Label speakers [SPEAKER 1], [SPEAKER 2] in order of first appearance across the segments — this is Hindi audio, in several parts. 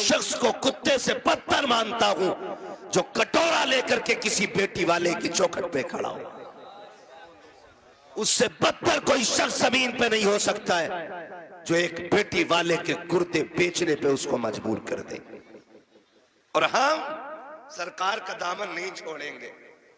[SPEAKER 1] शख्स को कुत्ते से बदतर मानता हूं जो कटोरा लेकर के किसी बेटी वाले की चौखट पे खड़ा हो। उससे बदतर कोई शख्स जमीन पे नहीं हो सकता है जो एक बेटी वाले के कुर्ते बेचने पे उसको मजबूर कर दे। और हम सरकार का दामन नहीं छोड़ेंगे।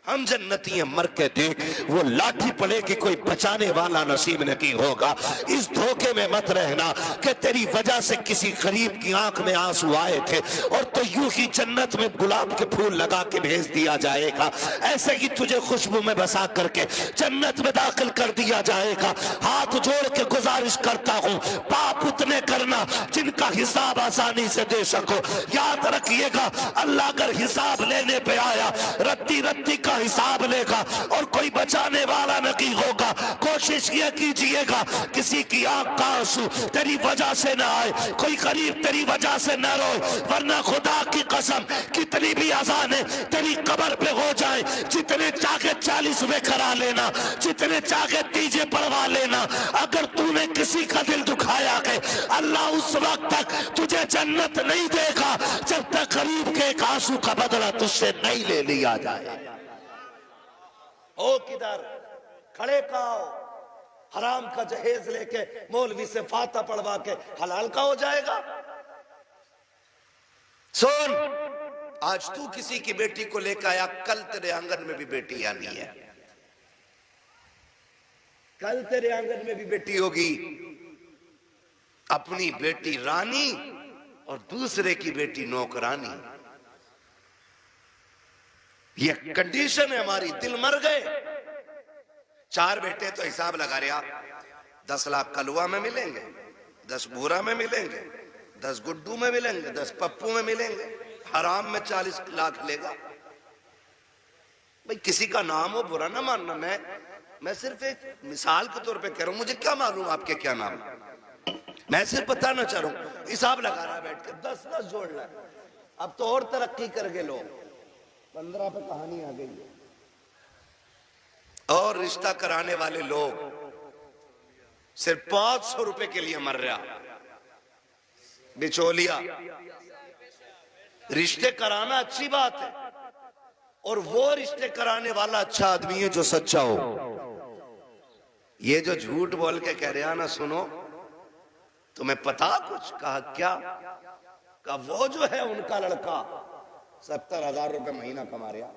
[SPEAKER 1] हम जन्नती हैं, मर के देख वो लाठी पड़ेगी, कोई बचाने वाला नसीब नहीं होगा। इस धोखे में मत रहना कि तेरी वजह से किसी गरीब की आंख में आंसू आए थे और तो यूं ही जन्नत में गुलाब के फूल लगा के भेज दिया जाएगा, ऐसे ही तुझे खुशबू में बसा करके जन्नत में दाखिल कर दिया जाएगा। हाथ जोड़ के गुजारिश करता हूं, पाप उतने करना जिनका हिसाब आसानी से दे सको। याद रखिएगा, अल्लाह अगर हिसाब लेने पे आया रत्ती रत्ती का हिसाब लेगा और कोई बचाने वाला नहीं होगा। कोशिश ये कीजिएगा किसी की आंख का आंसू तेरी वजह से ना आए, कोई गरीब तेरी वजह से न रोए, वरना खुदा की कसम कितनी भी अज़ानें तेरी कब्र पे हो जाए, जितने चाहे 40 में करा लेना, जितने चाहे तीजे पढ़वा लेना, अगर तूने किसी का दिल दुखाया है अल्लाह उस वक्त तक तुझे जन्नत नहीं देगा जब तक गरीब के एक आंसू का बदला तुझसे नहीं ले लिया जाए। ओ किधर खड़े खाओ, हराम का जहेज लेके मौलवी से फाता पढ़वा के हलाल का हो जाएगा। सुन, आज तू किसी की बेटी को लेकर आया, कल तेरे आंगन में भी बेटी आनी है, कल तेरे आंगन में भी बेटी होगी। अपनी बेटी रानी और दूसरे की बेटी नौकरानी, ये कंडीशन है हमारी। दिल मर गए। 4 बेटे तो हिसाब लगा रहा, 10 लाख कलुआ में मिलेंगे, 10 बूरा में मिलेंगे, 10 गुड्डू में मिलेंगे, 10 पप्पू में मिलेंगे, हराम में 40 लाख लेगा। भाई किसी का नाम हो बुरा ना मानना, मैं सिर्फ एक मिसाल के तौर पे कह रहा हूं। मुझे क्या मालूम आपके क्या नाम, मैं सिर्फ बताना चाह रहा हूं। हिसाब लगा रहा है बैठ के, 10-10 जोड़ रहा है। अब तो और तरक्की कर गए लोग, 15 पे कहानी आ गई। और रिश्ता कराने वाले लोग सिर्फ 500 रुपए के लिए मर रहा। बिचौलिया, रिश्ते कराना अच्छी बात है और वो रिश्ते कराने वाला अच्छा आदमी है जो सच्चा हो। ये जो झूठ बोल के कह रहा ना, सुनो तुम्हें पता कुछ, कहा क्या, कहा वो जो है उनका लड़का 70,000 रुपए महीना कमा रहा,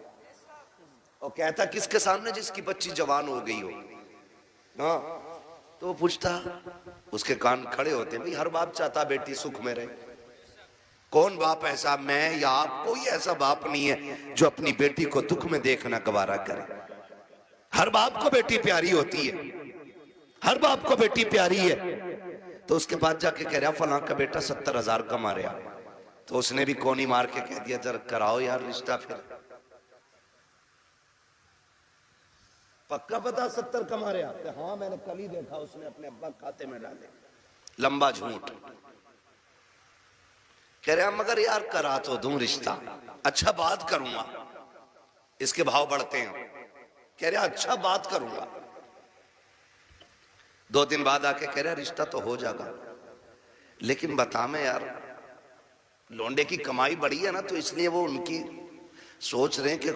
[SPEAKER 1] और कहता किसके सामने, जिसकी बच्ची जवान हो गई हो। हाँ, तो वो पूछता, उसके कान खड़े होते, भाई हर बाप चाहता बेटी सुख में रहे। कौन बाप ऐसा, मैं या आप, कोई ऐसा बाप नहीं है जो अपनी बेटी को दुख में देखना गवारा करे। हर बाप को बेटी प्यारी होती है, हर बाप को बेटी प्यारी है। तो उसके बाद जाके कह रहा फलां का बेटा 70,000 कमा रहा, तो उसने भी कोनी मार के कह दिया जरा कराओ यार रिश्ता। फिर पक्का पता 70 कमा रहा, हाँ मैंने कल ही देखा, उसने अपने अब्बा खाते में डाले। लंबा झूठ। कह रहा मगर यार करा तो दूं रिश्ता, अच्छा बात करूंगा, इसके भाव बढ़ते हैं। कह रहा अच्छा बात करूंगा। 2 दिन बाद आके कह रहा रिश्ता तो हो जाएगा, लेकिन बता मैं यार लौंडे की कमाई बढ़ी है ना, तो इसलिए वो उनकी सोच रहे हैं कि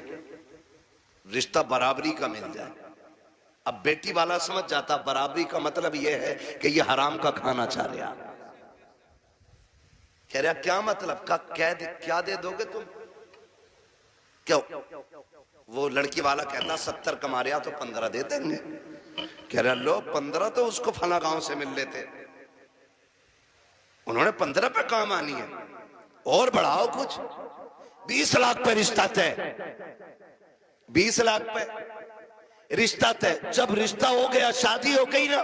[SPEAKER 1] रिश्ता बराबरी का मिल जाए। अब बेटी वाला समझ जाता बराबरी का मतलब यह है कि ये हराम का खाना चाह रहा। कह रहा क्या मतलब, का क्या दे दोगे तुम, क्यों? वो लड़की वाला कहता 70 कमा रहा तो 15 दे देंगे। कह रहा लो 15 तो उसको फला गांव से मिल लेते, उन्होंने 15 पे काम आनी है, और बढ़ाओ कुछ। 20 लाख पे रिश्ता तय, 20 लाख पे रिश्ता तय। जब रिश्ता हो गया, शादी हो गई ना,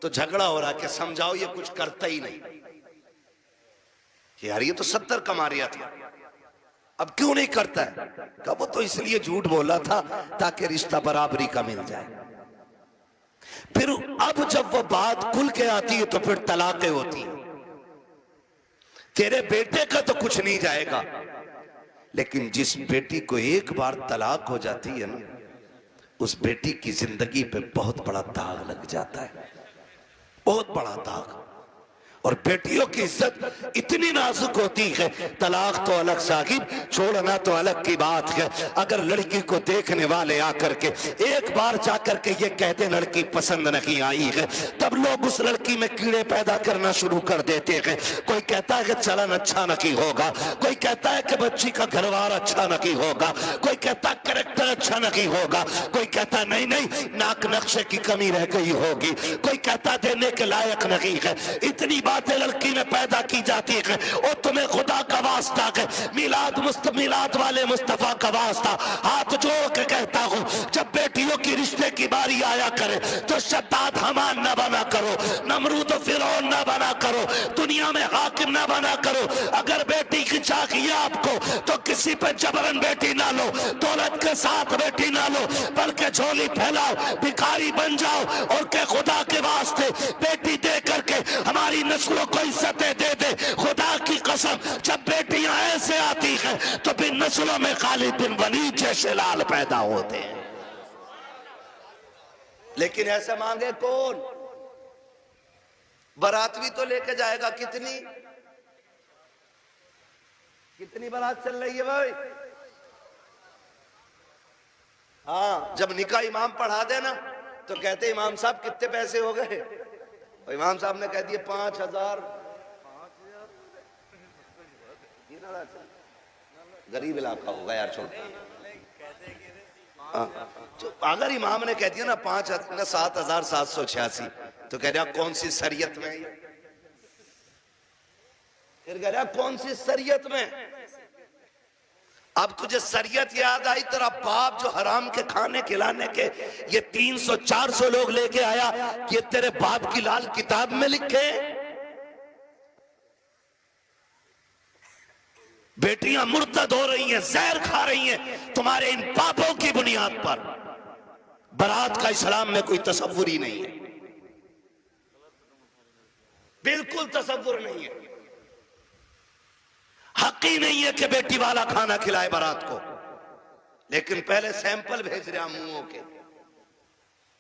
[SPEAKER 1] तो झगड़ा हो रहा कि समझाओ ये कुछ करता ही नहीं, यार ये तो 70 कमा रहा था, अब क्यों नहीं करता है? कब वो तो इसलिए झूठ बोला था ताकि रिश्ता बराबरी का मिल जाए। फिर अब जब वो बात खुल के आती है तो फिर तलाकें होती हैं। तेरे बेटे का तो कुछ नहीं जाएगा, लेकिन जिस बेटी को एक बार तलाक हो जाती है ना, उस बेटी की जिंदगी पे बहुत बड़ा दाग लग जाता है, बहुत बड़ा दाग। और बेटियों की इज्जत इतनी नाजुक होती है, तलाक तो अलग साहिब, छोड़ना तो अलग की बात है। अगर लड़की को देखने वाले आकर के एक बार जाकर के ये कहते लड़की पसंद नहीं आई है, तब लोग उस लड़की में कीड़े पैदा करना शुरू कर देते हैं। कोई कहता है कि चलन अच्छा नहीं होगा, कोई कहता है कि बच्ची का घरवार अच्छा नहीं होगा, कोई कहता है कैरेक्टर अच्छा नहीं होगा, कोई कहता नहीं नहीं नाक नक्शे की कमी रह गई होगी, कोई कहता देने के लायक नहीं है। इतनी बातें लड़की में पैदा की जाती है। और तुम्हें खुदा का वास्ता है, मिलाद वाले मुस्तफा का वास्ता हाथ जोड़ के कहता हूँ, जब बेटियों की रिश्ते की बारी आया करे तो शद्दाद हमान न बना करो, नमरूद फिरौन न बना करो, दुनिया में हाकिम न बना करो। अगर बेटी की चाहिए आपको तो किसी पे जबरन बेटी ना लो, दौलत के साथ बेटी ना लो, बल्कि झोली फैलाओ, भिखारी बन जाओ और के खुदा के वास्ते बेटी दे करके हमारी नस्लों को इज्जतें दे दे। खुदा की कसम, जब बेटियां ऐसे आती हैं तो फिर नस्लों में खालिद बिन वलीद जैसे लाल पैदा होते हैं। लेकिन ऐसा मांगे कौन? बारात भी तो लेके जाएगा। कितनी बारात चल रही है भाई? हाँ, जब निकाह इमाम पढ़ा देना तो कहते इमाम साहब कितने पैसे हो गए? और इमाम साहब ने कह दिए 5,000। गरीब इलाका होगा यार, छोटा। अगर इमाम ने कह दिया ना 7,786 तो कह रहा कौन सी शरीयत में? फिर कह रहा कौन सी शरीयत में? अब तुझे शरीयत याद आई, तेरा बाप जो हराम के खाने खिलाने के ये 300-400 लोग लेके आया, ये तेरे बाप की लाल किताब में लिखे? बेटियां मुर्तद हो रही हैं, जहर खा रही हैं तुम्हारे इन पापों की बुनियाद पर। बारात का इस्लाम में कोई तसव्वुर ही नहीं है, बिल्कुल तसव्वुर नहीं है। हक ही नहीं है कि बेटी वाला खाना खिलाए बारात को। लेकिन पहले सैंपल भेज रहा मुंहों के,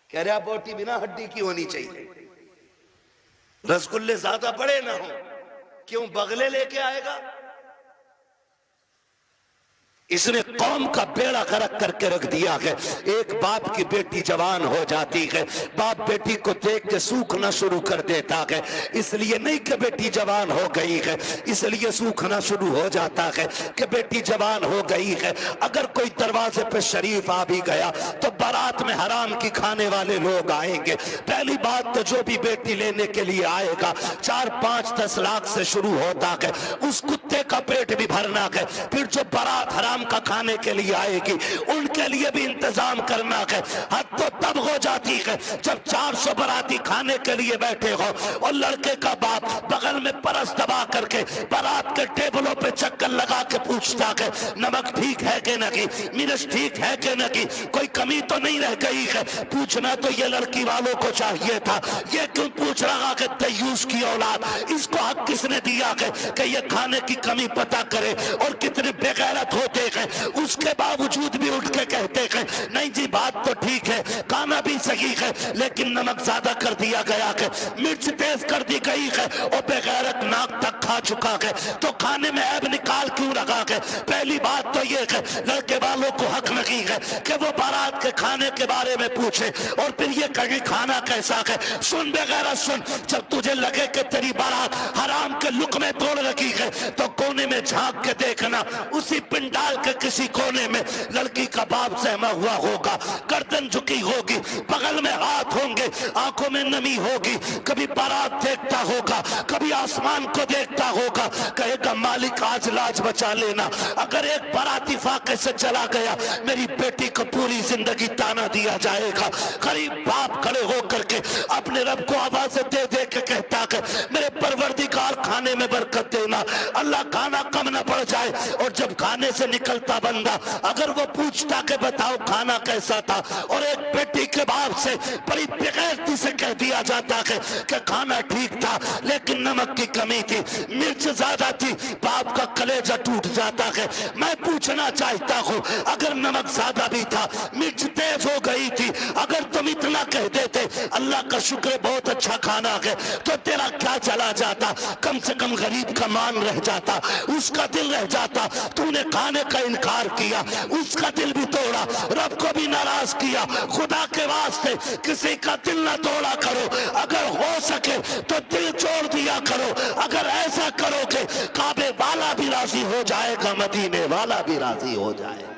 [SPEAKER 1] कह रहा बोटी बिना हड्डी की होनी चाहिए, रसगुल्ले ज्यादा बड़े ना हो। क्यों? बगले लेके आएगा। इसने कौम का बेड़ा गर्क करके रख दिया है। एक बाप की बेटी जवान हो जाती है, बाप बेटी को देख के सूखना शुरू कर देता है। इसलिए नहीं कि बेटी जवान हो गई है, इसलिए सूखना शुरू हो जाता है कि बेटी जवान हो गई है। अगर कोई दरवाजे पे शरीफ आ भी गया तो बारात में हराम की खाने वाले लोग आएंगे। पहली बात तो जो भी बेटी लेने के लिए आएगा 4-5-10 लाख से शुरू होता है, उस कुत्ते का पेट भी भरना है। फिर जो बारात हराम का खाने के लिए आएगी उनके लिए भी इंतजाम करना है। हद तो तब हो जाती है जब 400 बाराती खाने के लिए बैठे हो और लड़के का बाप बगल में परस दबा करके बारात के टेबलों पे चक्कर लगा के पूछता है नमक ठीक है कि नहीं, मिर्च ठीक है कि नहीं, कोई कमी तो नहीं रह गई है। पूछना तो ये लड़की वालों को चाहिए था, ये क्यों पूछ रहा कि तयूस की औलाद, इसको हक किसने दिया है कि ये खाने की कमी पता करे? और कितने बेगैरत होते हैं, उसके बावजूद भी उठ के कहते हैं नहीं जी बात तो ठीक है, खाना भी सही है, लेकिन नमक ज्यादा कर दिया गया है, मिर्च तेज कर दी गई है और बेगैरत नाक तक खा चुका है, तो खाने में ऐब निकाल क्यों रखा है? पहली बात तो ये है लड़के वालों को हक नहीं है कि वो बारात के खाने के बारे में पूछे और फिर ये कहे खाना कैसा है। सुन बेगैरत सुन, जब तुझे लगे कि तेरी बारात हराम के लुक में तोड़ रखी है तो कोने में झांक के देखना, उसी पिंडाल के किसी कोने में लड़की का बाप सहमा हुआ होगा, गर्दन झुकी होगी, बगल में हाथ होंगे, आंखों में नमी होगी, कभी बारात देखता होगा, कभी आसमान को देखता होगा, कहेगा मालिक आज लाज बचा लेना। अगर एक बाराती फाके से चला गया मेरी बेटी को पूरी जिंदगी ताना दिया जाएगा। गरीब बाप खड़े होकर के अपने रब को आवाज़ दे दे के कहता है मेरे परवरदिगार खाने में बरकत देना, अल्लाह खाना कम न पड़ जाए। और जब खाने से निकलता बंदा अगर वो पूछता कि बताओ खाना कैसा था, और एक बेटी के बाप से बड़ी बेगैरती से कह दिया जाता है कि खाना ठीक था लेकिन नमक की कमी थी, मिर्च ज्यादा थी, बाप का कलेजा टूट जाता है। मैं पूछना चाहता हूँ अगर नमक ज्यादा भी था, मिर्च तेज हो गई थी, अगर तुम इतना कह देते अल्लाह का शुक्र बहुत अच्छा खाना है, तो तेरा क्या चला जाता, कम से कम गरीब का मान रह जाता, उसका दिल रह जाता। तूने खाने का इनकार किया, उसका दिल भी तोड़ा, रब को भी नाराज किया। खुदा के वास्ते किसी का दिल ना तोड़ा करो, अगर हो सके तो दिल छोड़ दिया करो। अगर ऐसा करोगे काबे वाला भी राजी हो जाएगा, मदीने वाला भी राजी हो जाएगा।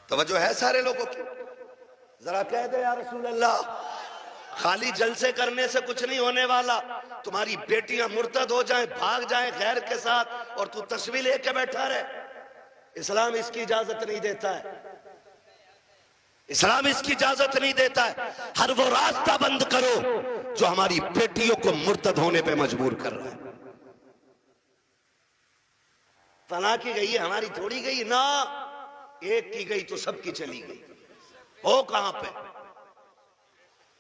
[SPEAKER 1] तवज्जो है सारे लोगों की? जरा कह दे या रसूल अल्लाह। खाली जलसे करने से कुछ नहीं होने वाला। तुम्हारी बेटियां मुर्तद हो जाएं, भाग जाएं गैर के साथ, और तू तस्वीर लेके बैठा रहे। इस्लाम इसकी इजाजत नहीं देता है, इस्लाम इसकी इजाजत नहीं देता है। हर वो रास्ता बंद करो जो हमारी बेटियों को मुर्तद होने पे मजबूर कर रहा है। फना की गई है, हमारी थोड़ी गई ना। एक की गई तो सबकी चली गई। हो कहां पे?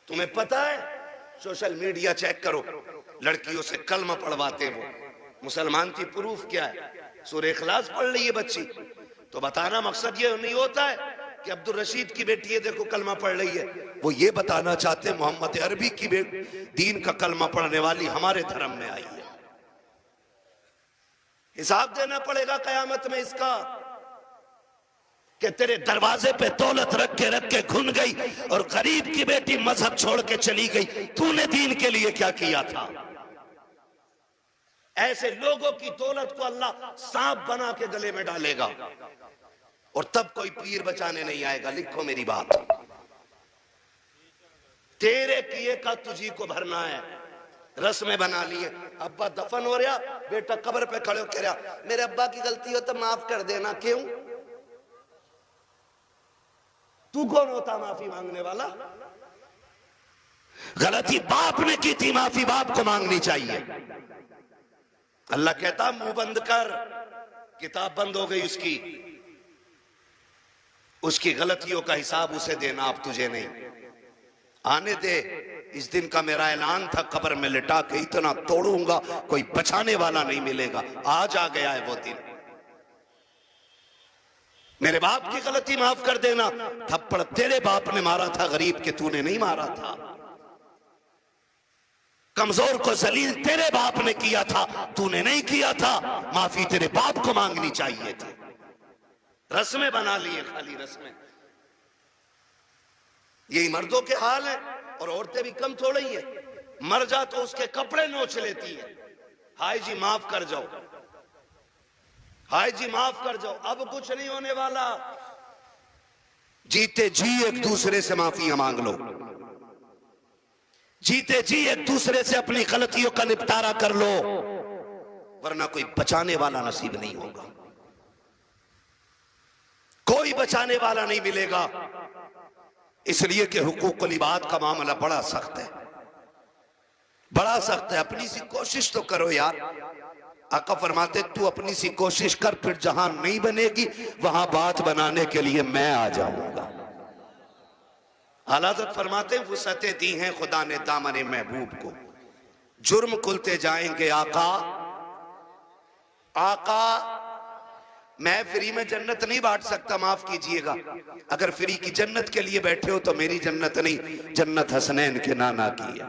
[SPEAKER 1] तुम्हें पता है, सोशल मीडिया चेक करो, लड़कियों से कलमा पढ़वाते वो मुसलमान की प्रूफ क्या है? सूरह इखलास पढ़ ली है बच्ची, तो बताना मकसद ये नहीं होता है कि अब्दुल रशीद की बेटी है देखो कलमा पढ़ रही है। वो ये बताना चाहते मोहम्मद अरबी की दीन का कलमा पढ़ने वाली हमारे धर्म में आई है। हिसाब देना पड़ेगा कयामत में इसका, कि तेरे दरवाजे पे दौलत रख के घुन गई और गरीब की बेटी मजहब छोड़ के चली गई। तूने दीन के लिए क्या किया था? ऐसे लोगों की दौलत को अल्लाह सांप बना के गले में डालेगा, और तब कोई पीर बचाने नहीं आएगा। लिखो मेरी बात, तेरे किए का तुझी को भरना है। रस्में बना लिए, अब्बा दफन हो रहा, बेटा कब्र पे खड़े हो कह रहा मेरे अब्बा की गलती हो तो माफ कर देना। क्यों? तू कौन होता माफी मांगने वाला? गलती बाप ने की थी, माफी बाप को मांगनी चाहिए। अल्लाह कहता मुंह बंद कर, किताब बंद हो गई उसकी, उसकी गलतियों का हिसाब उसे देना, अब तुझे नहीं। आने दे, इस दिन का मेरा ऐलान था, कब्र में लिटा के इतना तोड़ूंगा कोई बचाने वाला नहीं मिलेगा। आज आ गया है वो दिन। मेरे बाप की गलती माफ कर देना। थप्पड़ तेरे बाप ने मारा था गरीब के, तूने नहीं मारा था। कमजोर को जलील तेरे बाप ने किया था, तूने नहीं किया था। माफी तेरे बाप को मांगनी चाहिए थी। रस्में बना लिए, खाली रस्में। यही मर्दों के हाल है, और औरतें भी कम थोड़ी ही है। मर जा तो उसके कपड़े नोच लेती है। हाय जी माफ कर जाओ, हाय जी माफ कर जाओ। अब कुछ नहीं होने वाला। जीते जी एक दूसरे से माफियां मांग लो, जीते जी एक दूसरे से अपनी गलतियों का निपटारा कर लो, वरना कोई बचाने वाला नसीब नहीं होगा, कोई बचाने वाला नहीं मिलेगा। इसलिए कि हुकूकुल इबाद का मामला बड़ा सख्त है, बड़ा सख्त है। अपनी सी कोशिश तो करो यार। आका फरमाते तू अपनी सी कोशिश कर, फिर जहां नहीं बनेगी वहां बात बनाने के लिए मैं आ जाऊंगा। आला हज़रत फरमाते वुसअतें दी हैं खुदा ने दामने महबूब को, जुर्म खुलते जाएंगे आका। आका मैं फ्री में जन्नत नहीं बांट सकता, माफ कीजिएगा। अगर फ्री की जन्नत के लिए बैठे हो तो मेरी जन्नत नहीं, जन्नत हसनैन के नाना की है।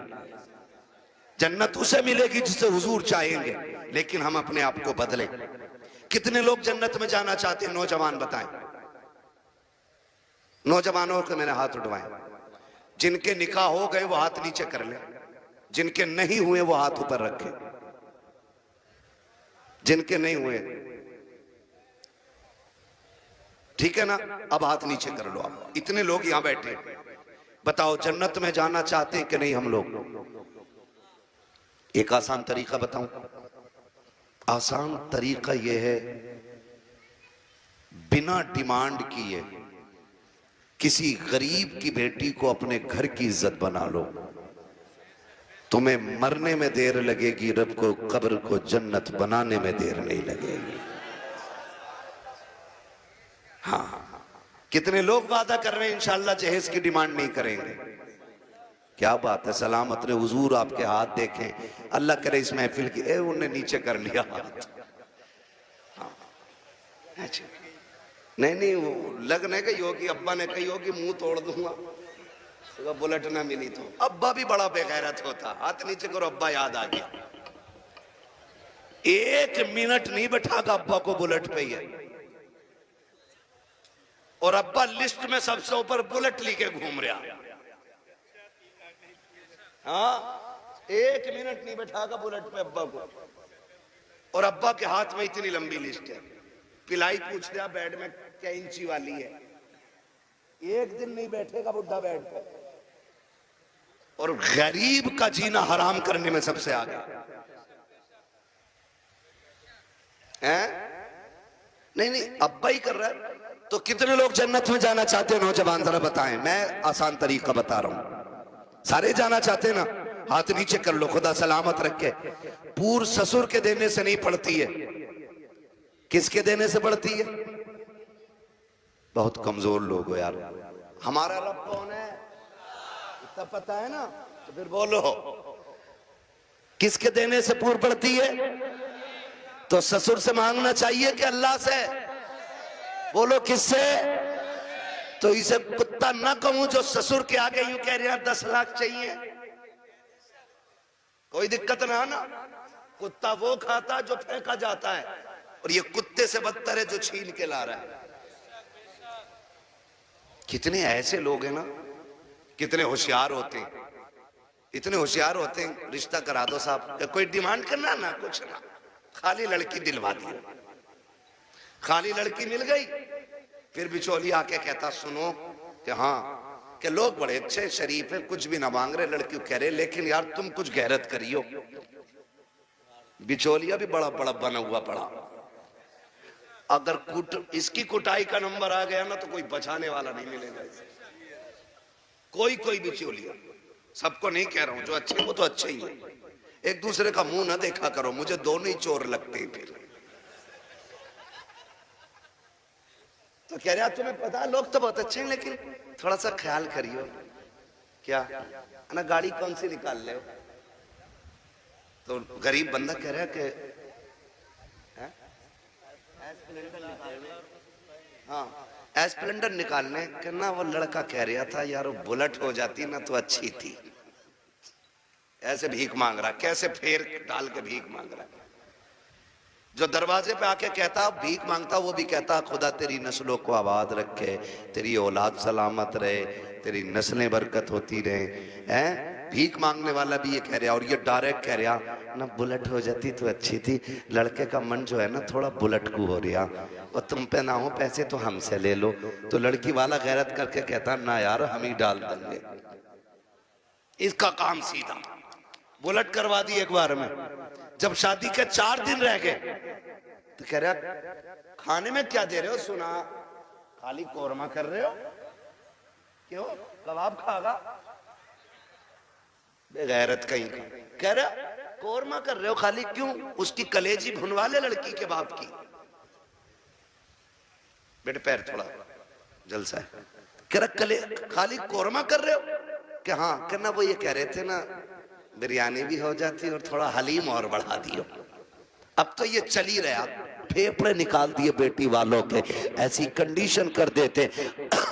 [SPEAKER 1] जन्नत उसे मिलेगी जिसे हुजूर चाहेंगे, लेकिन हम अपने आप को बदले। कितने लोग जन्नत में जाना चाहते हैं? नौजवान बताएं, नौजवानों के मैंने हाथ उठवाए। जिनके निकाह हो गए वो हाथ नीचे कर ले, जिनके नहीं हुए वो हाथ ऊपर रखे। जिनके नहीं हुए ठीक है ना, अब हाथ नीचे कर लो। आप इतने लोग यहां बैठे, बताओ जन्नत में जाना चाहते हैं कि नहीं हम लोग? एक आसान तरीका बताऊं। आसान तरीका यह है, बिना डिमांड किए किसी गरीब की बेटी को अपने घर की इज्जत बना लो। तुम्हें मरने में देर लगेगी, रब को कब्र को जन्नत बनाने में देर नहीं लगेगी। हाँ, कितने लोग वादा कर रहे हैं इंशाअल्लाह जहेज की डिमांड नहीं करेंगे। क्या बात है, सलामत रहे हुजूर, आपके हाथ देखें, अल्लाह करे इस महफिल की। उन्होंने नीचे कर लिया हाथ। हाँ। अच्छा, नहीं नहीं, वो लगने गई होगी, अब्बा ने कही होगी मुंह तोड़ दूंगा तो बुलेट ना मिली तो। अब्बा भी बड़ा बेगैरत होता, हाथ नीचे करो, अब्बा याद आ गया। 1 मिनट नहीं बैठागा अब्बा को बुलेट पे ही है, और अब्बा लिस्ट में सबसे ऊपर बुलेट लेके घूम रहा। हाँ, 1 मिनट नहीं बैठागा बुलेट पे अब्बा को, और अब्बा के हाथ में इतनी लंबी लिस्ट है। पिलाई पूछ दिया बेड में क्या इंची वाली है, 1 दिन नहीं बैठेगा बुढ़ा बेड पे। और गरीब का जीना हराम करने में सबसे आगे है। नहीं नहीं, अब्बा ही कर रहा है। तो कितने लोग जन्नत में जाना चाहते हैं नौजवान, जरा बताएं। मैं आसान तरीका बता रहा हूं, सारे जाना चाहते हैं ना? हाथ नीचे कर लो, खुदा सलामत रखे। पूर्व ससुर के देने से नहीं पड़ती है, किसके देने से पड़ती है? बहुत कमजोर लोग हो यार। हमारा रब कौन है इतना पता है ना? तो फिर बोलो, किसके देने से पूर्व पड़ती है? तो ससुर से मांगना चाहिए कि अल्लाह से? बोलो किससे? तो इसे कुत्ता ना कहूं जो ससुर के आगे यूं कह रहे हैं 10 लाख चाहिए, कोई दिक्कत ना ना। कुत्ता वो खाता जो फेंका जाता है, और ये कुत्ते से बदतर है जो छीन के ला रहा है। कितने ऐसे लोग हैं ना, कितने होशियार होते हैं, इतने होशियार होते हैं। रिश्ता करा दो साहब, कोई डिमांड करना ना, कुछ ना, खाली लड़की दिलवा दी। खाली लड़की मिल गई, फिर बिचौली आके कहता सुनो कि हाँ, कि लोग बड़े अच्छे शरीफ हैं, कुछ भी ना मांग रहे, लड़की कह रहे लेकिन यार तुम कुछ गैरत करियो। बिचौलिया भी बड़ा बड़ा बना हुआ पड़ा। अगर इसकी कुटाई का नंबर आ गया ना तो कोई बचाने वाला नहीं मिलेगा। कोई कोई बिचौलिया, सबको नहीं कह रहा हूं, जो अच्छे वो तो अच्छे ही है। एक दूसरे का मुंह ना देखा करो, मुझे दोनों ही चोर लगते हैं। फिर तो कह रहा तुम्हें पता लोग तो बहुत अच्छे हैं, लेकिन थोड़ा सा ख्याल करियो। क्या ना, गाड़ी कौन सी निकाल ले? तो गरीब बंदा कह रहा है कि हाँ एस्प्लेंडर निकालने, करना। वो लड़का कह रहा था यार वो बुलेट हो जाती ना तो अच्छी थी। ऐसे भीख मांग रहा, कैसे फेर डाल के भीख मांग रहा। जो दरवाजे पे आके कहता भीख मांगता, वो भी कहता खुदा तेरी नस्लों को आबाद रखे, तेरी औलाद सलामत रहे, तेरी नस्लें बरकत होती रहे। हैं भीख मांगने वाला भी ये कह रहा, और ये डायरेक्ट कह रहा ना बुलेट हो जाती तो अच्छी थी। लड़के का मन जो है ना थोड़ा बुलेट को हो रहा, और तुम पे ना हो पैसे तो हमसे ले लो। तो लड़की वाला गैरत करके कहता ना यार हम ही डाल देंगे। इसका काम सीधा, बुलेट करवा दी एक बार में। जब शादी के 4 दिन रह गए तो कह रहा खाने में क्या दे रहे हो? सुना खाली कोरमा कर रहे हो, क्यों कबाब खागा? बेगैरत कहीं का। कह रहा कोरमा कर रहे हो खाली, क्यों? उसकी कलेजी भुनवा ले लड़की के बाप की। बेटे पैर थोड़ा जलसा है। कह रहा खाली कोरमा कर रहे हो? कि हाँ। कहना वो ये कह रहे थे ना बिरयानी भी हो जाती और थोड़ा हलीम और बढ़ा दियो। अब तो ये चल ही रहा, फेफड़े निकाल दिए बेटी वालों के, ऐसी कंडीशन कर देते।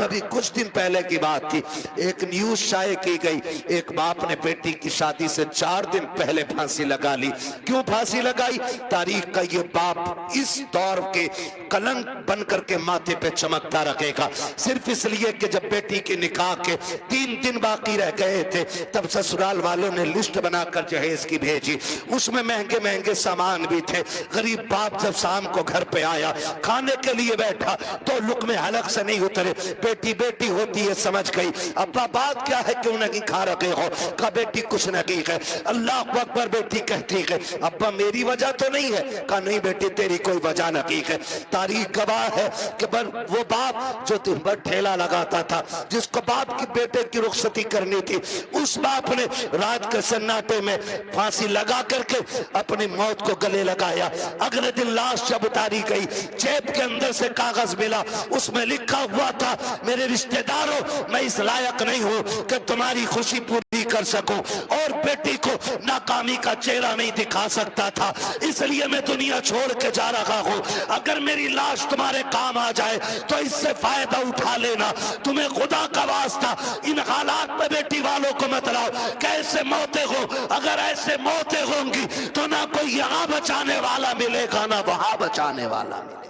[SPEAKER 1] अभी कुछ दिन पहले की बात थी, एक न्यूज शाये की गई, एक बाप ने बेटी की शादी से 4 दिन पहले फांसी लगा ली। क्यों फांसी लगाई? तारीख का ये बाप इस दौर के कलंक बन करके माथे पे चमकता रखेगा, सिर्फ इसलिए कि जब बेटी के निकाह के 3 दिन बाकी रह गए थे तब ससुराल वालों ने लिस्ट बनाकर जहेज की भेजी। उसमें महंगे महंगे सामान भी थे। गरीब बाप जब शाम को घर पे आया, खाने के लिए बैठा तो लुक़्मे हलक से नहीं उतरे। बेटी बेटी होती है समझ गई। अब्बा बात क्या है, क्यों नहीं खा रहे हो? कहा बेटी कुछ नहीं है। अल्लाह अकबर बेटी कहती है अब्बा मेरी वजह तो नहीं है? कहा नहीं बेटी तेरी कोई वजह नहीं है। तारीख गवाह है कि वो बाप जो दिन भर ठेला लगाता था, जिसको बाप की बेटे की रुखसती करनी थी, उस बाप ने रात के सन्नाटे में फांसी लगा करके अपनी मौत को गले लगाया। अगले दिन लाश जब उतारी गई, जेब के अंदर से कागज मिला, उसमें लिखा हुआ था मेरे रिश्तेदारों मैं इस लायक नहीं हूं कि तुम्हारी खुशी पूरी कर सकूं, और बेटी को नाकामी का चेहरा नहीं दिखा सकता था, इसलिए मैं दुनिया छोड़ के जा रहा हूं। अगर मेरी लाश तुम्हारे काम आ जाए तो इससे फायदा उठा लेना। तुम्हें खुदा का वास्ता इन हालात में बेटी वालों को मत लाओ। कैसे मौतें हो, अगर ऐसे मौतें होंगी तो ना कोई यहां बचाने वाला मिलेगा ना वहां बचाने वाला मिलेगा।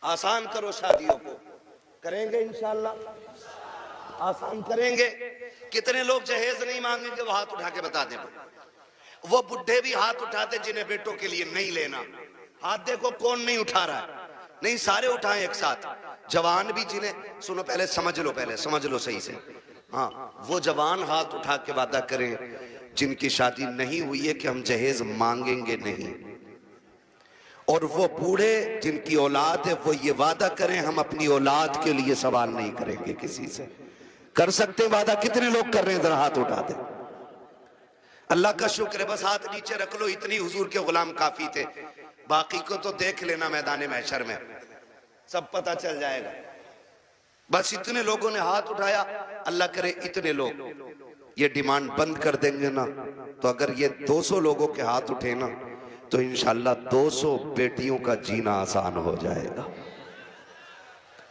[SPEAKER 1] आसान करो शादियों को, करेंगे इंशाअल्लाह, आसान करेंगे। कितने लोग जहेज नहीं मांगेंगे वो हाथ उठा के बता दें। वो बुढ़े भी हाथ उठाते जिन्हें बेटों के लिए नहीं लेना। हाथ देखो कौन नहीं उठा रहा है, नहीं सारे उठाएं एक साथ। जवान भी जिन्हें, सुनो पहले समझ लो, पहले समझ लो सही से। हाँ, वो जवान हाथ उठा के वादा करें जिनकी शादी नहीं हुई है कि हम जहेज मांगेंगे नहीं। और वो बूढ़े जिनकी औलाद है वो ये वादा करें हम अपनी औलाद के लिए सवाल नहीं करेंगे किसी से। कर सकते हैं वादा? कितने लोग कर रहे हैं? जरा हाथ उठा दे। अल्लाह का शुक्र है, बस हाथ नीचे रख लो, इतनी हुजूर के गुलाम काफी थे। बाकी को तो देख लेना मैदान महशर में, सब पता चल जाएगा। बस इतने लोगों ने हाथ उठाया, अल्लाह करे इतने लोग ये डिमांड बंद कर देंगे ना, तो अगर ये 200 लोगों के हाथ उठे ना तो इंशाल्लाह 200 बेटियों का जीना आसान हो जाएगा।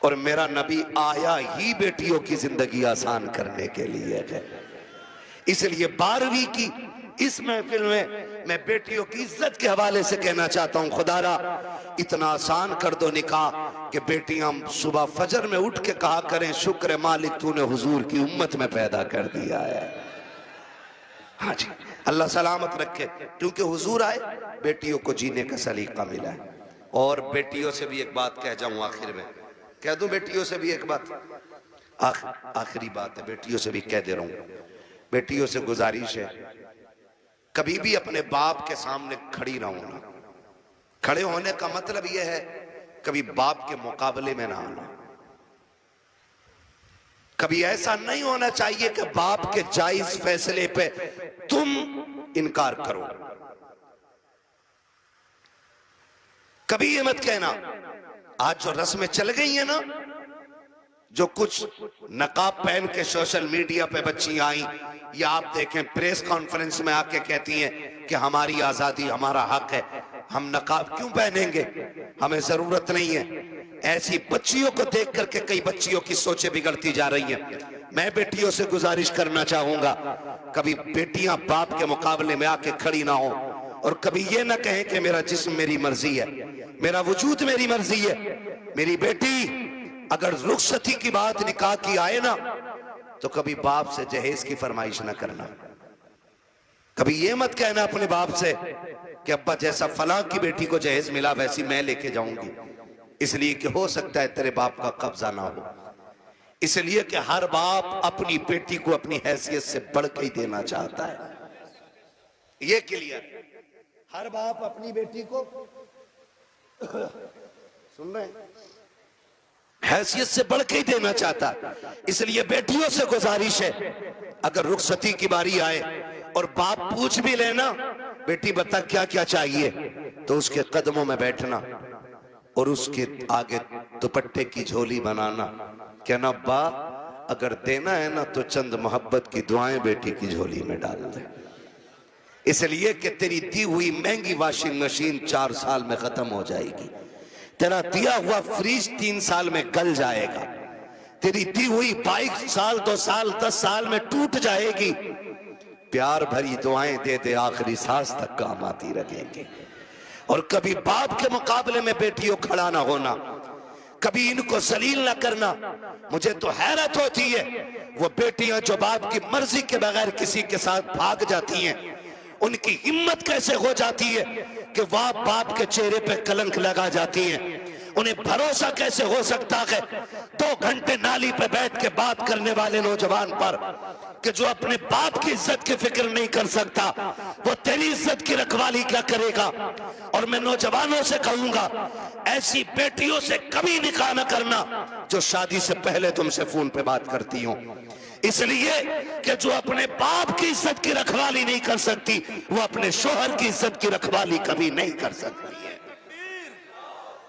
[SPEAKER 1] और मेरा नबी आया ही बेटियों की जिंदगी आसान करने के लिए है। इसलिए 12वीं की इस महफिल में मैं बेटियों की इज्जत के हवाले से कहना चाहता हूं, खुदारा इतना आसान कर दो निकाह कि बेटियां सुबह फजर में उठ के कहा करें शुक्र मालिक तूने हुजूर की उम्मत में पैदा कर दिया है। हाँ जी, अल्लाह सलामत रखे, क्योंकि हुजूर आए बेटियों को जीने का सलीका मिला है। और बेटियों से भी एक बात कह जाऊं आखिर में, कह दूं बेटियों से भी एक बात, आखिरी बात है, बेटियों से भी कह दे रहा हूं। बेटियों से गुजारिश है, कभी भी अपने बाप के सामने खड़ी ना होना। खड़े होने का मतलब यह है कभी बाप के मुकाबले में ना आना। कभी ऐसा नहीं होना चाहिए कि बाप के जायज फैसले पे तुम इनकार करो। कभी ये मत कहना, आज जो रस्में चल गई है ना, जो कुछ नकाब पहन के सोशल मीडिया पे बच्ची आई, या आप देखें प्रेस कॉन्फ्रेंस में आके कहती हैं कि हमारी आजादी हमारा हक है, हम नकाब क्यों पहनेंगे, हमें जरूरत नहीं है। ऐसी बच्चियों को देख करके कई बच्चियों की सोचें बिगड़ती जा रही हैं। मैं बेटियों से गुजारिश करना चाहूंगा, कभी बेटियां बाप के मुकाबले में आके खड़ी ना हो, और कभी ये ना कहें कि मेरा जिस्म मेरी मर्जी है, मेरा वजूद मेरी मर्जी है। मेरी बेटी अगर रुखसती की बात निकाह की आए ना, तो कभी बाप से जहेज की फरमाइश ना करना। कभी ये मत कहना अपने बाप से कि अब्बा जैसा फलां की बेटी को जहेज मिला वैसी मैं लेके जाऊंगी, इसलिए कि हो सकता है तेरे बाप का कब्जा ना हो। इसलिए कि हर बाप अपनी बेटी को अपनी हैसियत से बढ़ के ही देना चाहता है। ये क्लियर, हर बाप अपनी बेटी को सुन रहे हैं, हैसियत से बढ़ के ही देना चाहता। इसलिए बेटियों से गुजारिश है, अगर रुखसती की बारी आए और बाप पूछ भी लेना बेटी बता क्या क्या चाहिए, तो उसके कदमों में बैठना और उसके आगे दुपट्टे की झोली बनाना, कहना अब्बा अगर देना है ना तो चंद मोहब्बत की दुआएं बेटी की झोली में डाल दे, इसलिए कि तेरी दी हुई महंगी वॉशिंग मशीन 4 साल में खत्म हो जाएगी, तेरा दिया हुआ फ्रिज 3 साल में गल जाएगा, तेरी दी हुई बाइक साल 2 साल 10 साल में टूट जाएगी। प्यार भरी दुआएं दे दे आखिरी सांस तक काम आती रहेंगी। और कभी बाप के मुकाबले में बेटियों खड़ा ना होना, कभी इनको जलील ना करना। मुझे तो हैरत होती है वो बेटियां जो बाप की मर्जी के बगैर किसी के साथ भाग जाती हैं, उनकी हिम्मत कैसे हो जाती है कि वह बाप के चेहरे पे कलंक लगा जाती हैं। उन्हें भरोसा कैसे हो सकता है 2 घंटे नाली पे बैठ के बात करने वाले नौजवान पर कि जो अपने बाप की इज्जत की फिक्र नहीं कर सकता, वो तेरी इज्जत की रखवाली क्या करेगा। और मैं नौजवानों से कहूंगा, ऐसी बेटियों से कभी निकाह न करना जो शादी से पहले तुमसे फोन पे बात करती हो, इसलिए कि जो अपने बाप की इज्जत की रखवाली नहीं कर सकती वो अपने शोहर की इज्जत की रखवाली कभी नहीं कर सकती है।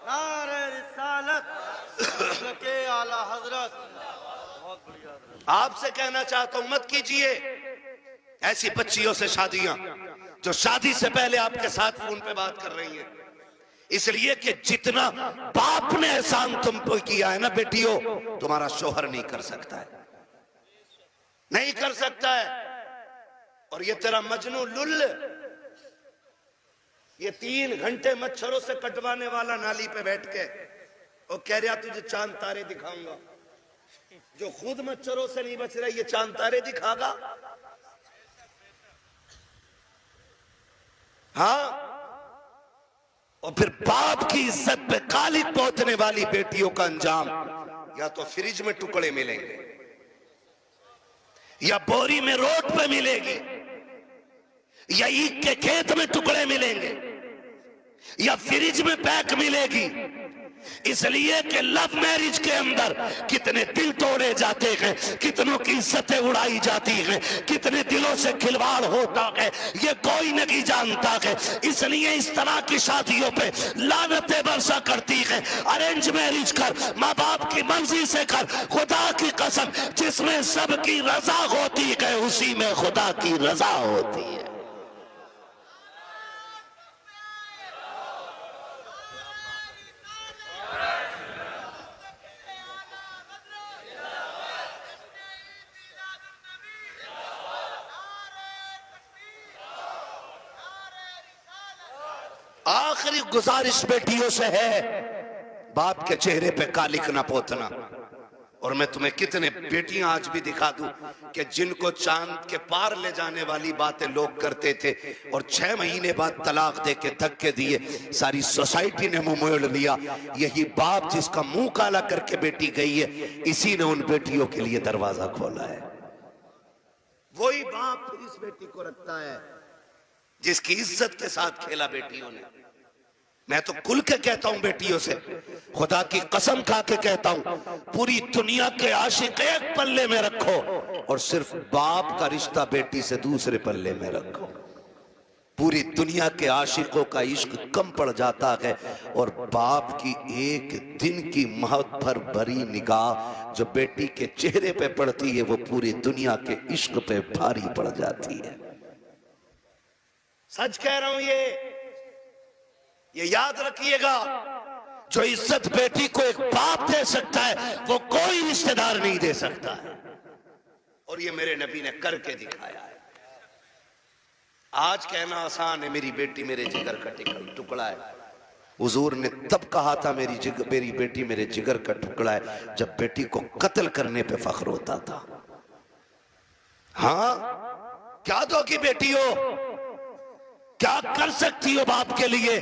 [SPEAKER 1] नारे रिसालत के आला हजरत। आपसे कहना चाहता हूं, मत कीजिए ऐसी बच्चियों से शादियां जो शादी से पहले आपके साथ फोन पे बात कर रही हैं। इसलिए कि जितना बाप ने एहसान तुम पे किया है ना बेटियों, तुम्हारा शोहर नहीं कर सकता है, नहीं कर सकता है। और ये तेरा मजनू लुल, ये 3 घंटे मच्छरों से कटवाने वाला नाली पे बैठ के और कह रहा तुझे चांद तारे दिखाऊंगा, जो खुद मच्छरों से नहीं बच रहा ये चांद तारे दिखागा। हाँ, और फिर बाप की इज्जत पे कालिक पोतने वाली बेटियों का अंजाम या तो फ्रिज में टुकड़े मिलेंगे, या बोरी में रोड पे मिलेगी, या ईख के खेत में टुकड़े मिलेंगे, या फ्रिज में पैक मिलेगी। इसलिए कि लव मैरिज के अंदर कितने दिल तोड़े जाते हैं, कितनों की इज्जतें उड़ाई जाती हैं, कितने दिलों से खिलवाड़ होता है, ये कोई नहीं जानता है। इसलिए इस तरह की शादियों पे लानतें बरसा करती है। अरेंज मैरिज कर, माँ बाप की मर्जी से कर, खुदा की कसम जिसमें सबकी रजा होती है उसी में खुदा की रजा होती है। आखिरी गुजारिश बेटियों से है, बाप के चेहरे पे कालिक ना पोतना। और मैं तुम्हें कितने बेटियां आज भी दिखा दूं कि जिनको चांद के पार ले जाने वाली बातें लोग करते थे और 6 महीने बाद तलाक दे के धक्के दिए, सारी सोसाइटी ने मुंह मोड़ लिया। यही बाप जिसका मुंह काला करके बेटी गई है, इसी ने उन बेटियों के लिए दरवाजा खोला है। वही बाप फिर इस बेटी को रखता है जिसकी इज्जत के साथ खेला बेटियों ने। मैं तो खुल के कहता हूं बेटियों से, खुदा की कसम खा के कहता हूं, पूरी दुनिया के आशिक एक पल्ले में रखो और सिर्फ बाप का रिश्ता बेटी से दूसरे पल्ले में रखो। पूरी दुनिया के आशिकों का इश्क कम पड़ जाता है और बाप की एक दिन की महत्व भर भरी निगाह जो बेटी के चेहरे पे पड़ती है वो पूरी दुनिया के इश्क पे भारी पड़ जाती है। सच कह रहा हूं, ये याद रखिएगा, जो इज्जत बेटी को एक बाप दे सकता है वो कोई रिश्तेदार नहीं दे सकता है। और ये मेरे नबी ने करके दिखाया है। आज कहना आसान है, मेरी बेटी मेरे जिगर का टुकड़ा है। हुजूर ने तब कहा था मेरी बेटी मेरे जिगर का टुकड़ा है, जब बेटी को कत्ल करने पे फख्र होता था। हाँ, क्या दोगी बेटी हो, क्या कर सकती हो बाप के लिए,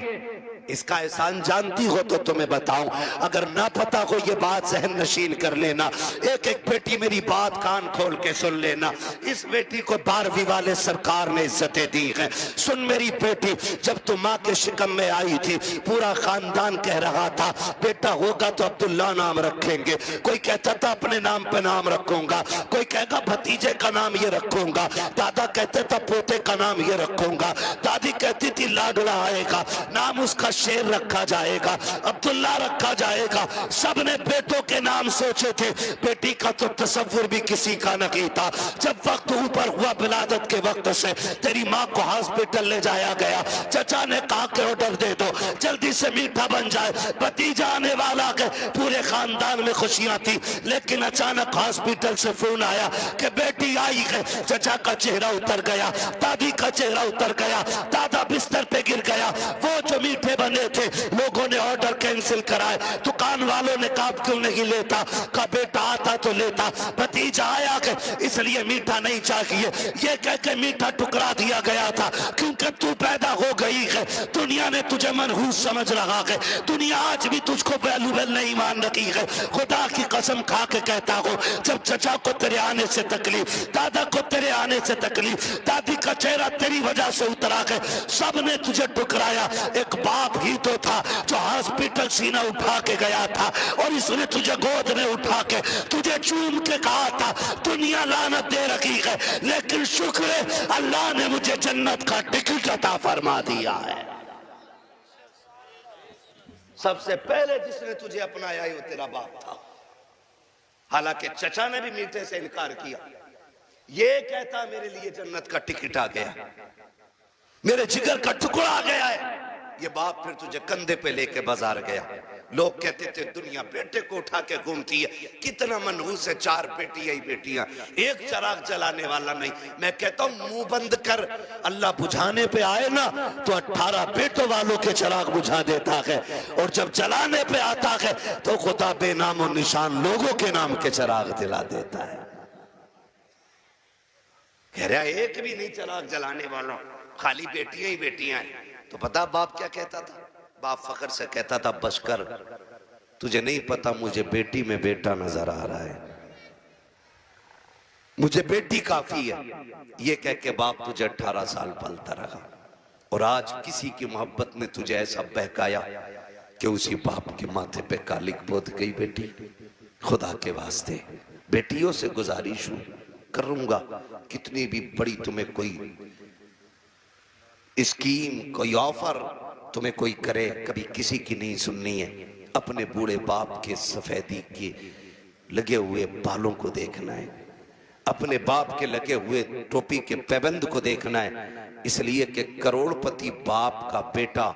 [SPEAKER 1] इसका एहसान जानती हो तो तुम्हें बताऊं। अगर ना पता हो ये बात जहन नशीन कर लेना। एक एक बेटी मेरी बात कान खोल के सुन लेना। इस बेटी को 12वीं वाले सरकार ने इज्जतें दी हैं। सुन मेरी बेटी, जब तू माँ के शिकम में आई थी पूरा खानदान कह रहा था बेटा होगा तो अब्दुल्ला नाम रखेंगे। कोई कहता था अपने नाम पे नाम रखूंगा, कोई कहेगा भतीजे का नाम ये रखूंगा, दादा कहते था पोते का नाम ये रखूंगा, दादी कहती थी लाडला आएगा, नाम उसका शेर रखा जाएगा, अब्दुल्ला रखा जाएगा। सबने बेटों के नाम सोचे थे, बेटी का तो तसव्वुर भी किसी का नहीं था। जब वक्त ऊपर हुआ विलादत के वक्त से तेरी माँ को हॉस्पिटल ले जाया गया, चचा ने कहा कि ऑर्डर दे दो जल्दी से मीठा बन जाए, भतीजा आने वाला है। पूरे खानदान में खुशियां थी, लेकिन अचानक हॉस्पिटल से फोन आया कि बेटी आई है। चचा का चेहरा उतर गया, दादी का चेहरा उतर गया, दादा बिस्तर पे गिर गया। वो जो मीठे बने थे लोगों ने ऑर्डर कैंसिल कराए। दुकान वालों ने कहा क्यों नहीं लेता, कहा बेटा आता तो लेता, भतीजा आया के इसलिए मीठा नहीं चाहिए। ये कह के मीठा टुकरा दिया गया था, क्योंकि तू पैदा हो गई है, दुनिया ने तुझे मनहूस समझ रहा है, दुनिया आज भी तुझको वैल्यूबल नहीं मान रही है। खुदा की कसम खा के कहता हूँ, जब चचा को तेरे आने से तकलीफ, दादा को तेरे आने से तकलीफ, दादी का चेहरा तेरी वजह से उतरा है, सबने तुझे टुकराया। एक बाप ही तो था जो हॉस्पिटल सीना उठा के गया था और इसने तुझे गोद में उठा के तुझे चूम के कहा था दुनिया लानत दे रखी है, लेकिन शुक्र है अल्लाह ने मुझे जन्नत का टिकट अता फरमा दिया है। सबसे पहले जिसने तुझे अपनाया वो तेरा बाप था। हालांकि चचा ने भी मीठे से इनकार किया। ये कहता मेरे लिए जन्नत का टिकट आ गया, मेरे जिगर का टुकड़ा आ गया है। ये बाप फिर तुझे कंधे पे लेके बाजार गया। लोग कहते थे दुनिया बेटे को उठा के घूमती है, कितना मनहूस है, 4 बेटियां ही बेटियां, एक चराग जलाने वाला नहीं। मैं कहता हूं मुंह बंद कर, अल्लाह बुझाने पे आए ना तो 18 बेटों वालों के चराग बुझा देता है, और जब जलाने पे आता है तो खुदा बेनाम और निशान लोगों के नाम के चराग जला देता है। कह रहा एक भी नहीं चराग जलाने वाला, खाली बेटियां ही बेटियां हैं। तो पता बाप क्या कहता था? बाप फखर से कहता था बस कर, तुझे नहीं पता मुझे बेटी में बेटा नजर आ रहा है, मुझे बेटी काफी है। ये कह के बाप तुझे 18 साल पलता रहा, और आज किसी की मोहब्बत ने तुझे ऐसा बहकाया कि उसी बाप के माथे पे कालिक बोध गई बेटी। खुदा के वास्ते बेटियों से गुजारिश करूंगा, कितनी भी बड़ी तुम्हें कोई स्कीम, कोई ऑफर तुम्हें कोई करे, कभी किसी की नहीं सुननी है। अपने बूढ़े बाप के सफेदी के लगे हुए बालों को देखना है, अपने बाप के लगे हुए टोपी के पैबंद को देखना है। इसलिए कि करोड़पति बाप का बेटा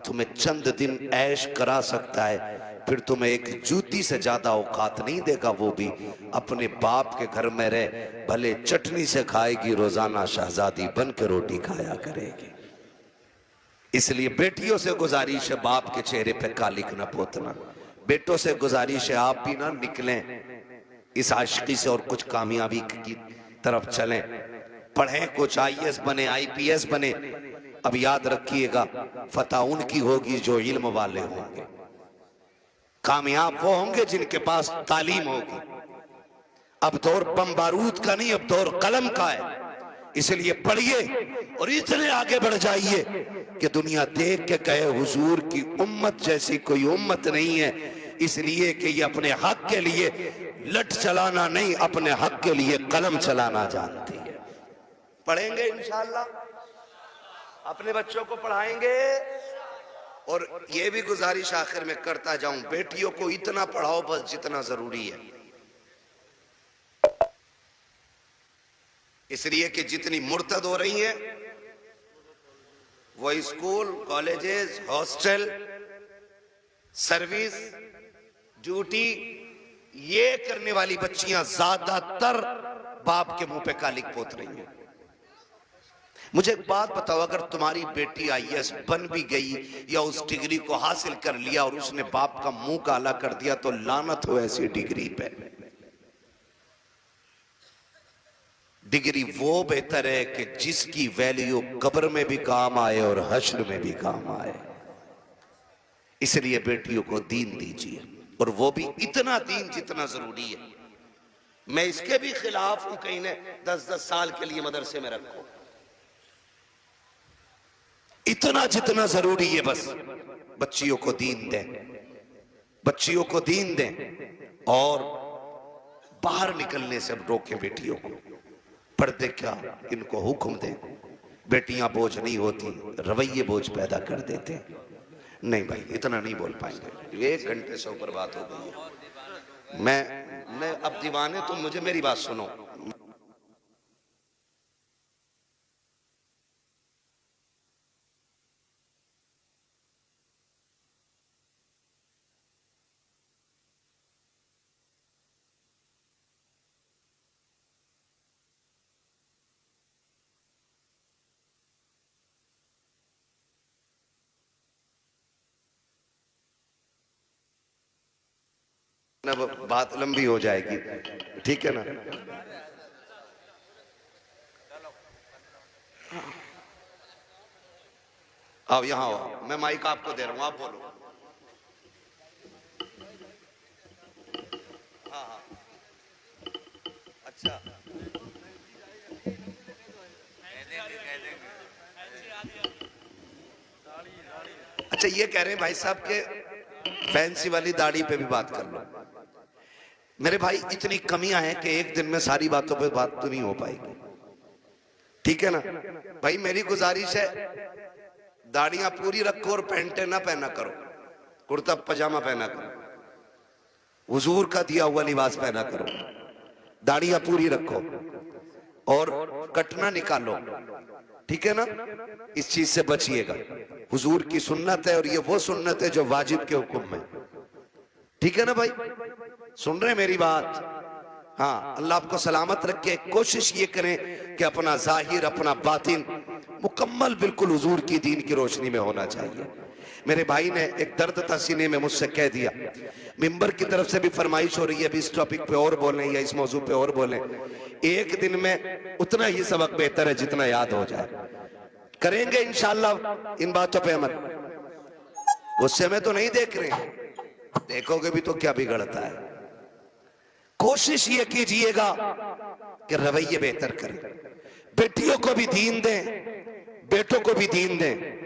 [SPEAKER 1] तुम्हें चंद दिन ऐश करा सकता है, फिर तुम्हें एक जूती से ज्यादा औकात नहीं देगा। वो भी अपने बाप के घर में रह, भले चटनी से खाएगी, रोजाना शहजादी बन के रोटी खाया करेगी। इसलिए बेटियों से गुजारिश है बाप के चेहरे पे कालिक न पोतना। बेटों से गुजारिश है आप भी ना निकलें इस आशिकी से और कुछ कामयाबी की तरफ चलें, पढ़ें, कुछ IAS बने, IPS बने। अब याद रखिएगा फतह उनकी होगी जो इल्म वाले होंगे, कामयाब वो होंगे जिनके पास तालीम होगी। अब दौर बम बारूद का नहीं, अब दौर कलम का है। इसलिए पढ़िए और इतने आगे बढ़ जाइए कि दुनिया देख के कहे हुजूर की उम्मत जैसी कोई उम्मत नहीं है। इसलिए कि ये अपने हक के लिए लठ चलाना नहीं, अपने हक के लिए कलम चलाना जानती है। पढ़ेंगे इंशाअल्लाह, अपने बच्चों को पढ़ाएंगे। और ये भी गुजारिश आखिर में करता जाऊं, बेटियों को इतना पढ़ाओ बस जितना जरूरी है। इसलिए कि जितनी मुर्तद हो रही हैं वो school, colleges, hostel, service, duty, ये करने वाली बच्चियां ज्यादातर बाप के मुंह पे कालिक पोत रही हैं। मुझे एक बात बताओ, अगर तुम्हारी बेटी IAS बन भी गई या उस डिग्री को हासिल कर लिया और उसने बाप का मुंह काला कर दिया, तो लानत हो ऐसी डिग्री पे। डिग्री वो बेहतर है कि जिसकी वैल्यू कब्र में भी काम आए और हश्र में भी काम आए। इसलिए बेटियों को दीन दीजिए, और वो भी इतना दीन जितना जरूरी है। मैं इसके भी खिलाफ हूं कहीं ने 10-10 साल के लिए मदरसे में रखो, इतना जितना जरूरी है बस बच्चियों को दीन दें, बच्चियों को दीन दें और बाहर निकलने से रोकें बेटियों को। पर्दे क्या, इनको हुक्म दें। बेटियां बोझ नहीं होती, रवैये बोझ पैदा कर देते। नहीं भाई इतना नहीं बोल पाएंगे, 1 घंटे से ऊपर बात हो गई है। मैं अब दीवाने, तुम मुझे मेरी बात सुनो। बात लंबी हो जाएगी, ठीक है ना? आओ यहां आओ, मैं माइक आपको दे रहा हूं, आप बोलो। हाँ हाँ अच्छा, अच्छा ये कह रहे हैं भाई साहब के फैंसी वाली दाढ़ी पे भी बात कर लो। मेरे भाई इतनी कमियां हैं कि एक दिन में सारी बातों पे बात तो नहीं हो पाएगी, ठीक है ना भाई? मेरी गुजारिश है दाढ़ियां पूरी रखो और पैंटे ना पहना करो, कुर्ता पजामा पहना करो। हुजूर का दिया हुआ लिबास पहना करो, दाढ़ियां पूरी रखो और कटना निकालो, ठीक है ना। इस चीज से बचिएगा। हुजूर की सुन्नत है और ये वो सुन्नत है जो वाजिब के हुक्म में, ठीक है ना भाई, सुन रहे मेरी बात। हाँ, अल्लाह आपको सलामत रखे। कोशिश ये करें कि अपना जाहिर अपना बातिन मुकम्मल बिल्कुल हुजूर की दीन की रोशनी में होना चाहिए। मेरे भाई ने एक दर्द था सीने में, मुझसे कह दिया, मिंबर की तरफ से भी फरमाइश हो रही है, अभी इस टॉपिक पे और बोलें या इस मौजू पे और बोलें। एक दिन में उतना ही सबक बेहतर है जितना याद हो जाए। करेंगे इंशाअल्लाह इन बातों पे अमल। गुस्से में तो नहीं देख रहे, देखोगे भी तो क्या बिगड़ता है। कोशिश ये कीजिएगा कि रवैये बेहतर करें, बेटियों को भी दीन दें, बेटों को भी दीन दें।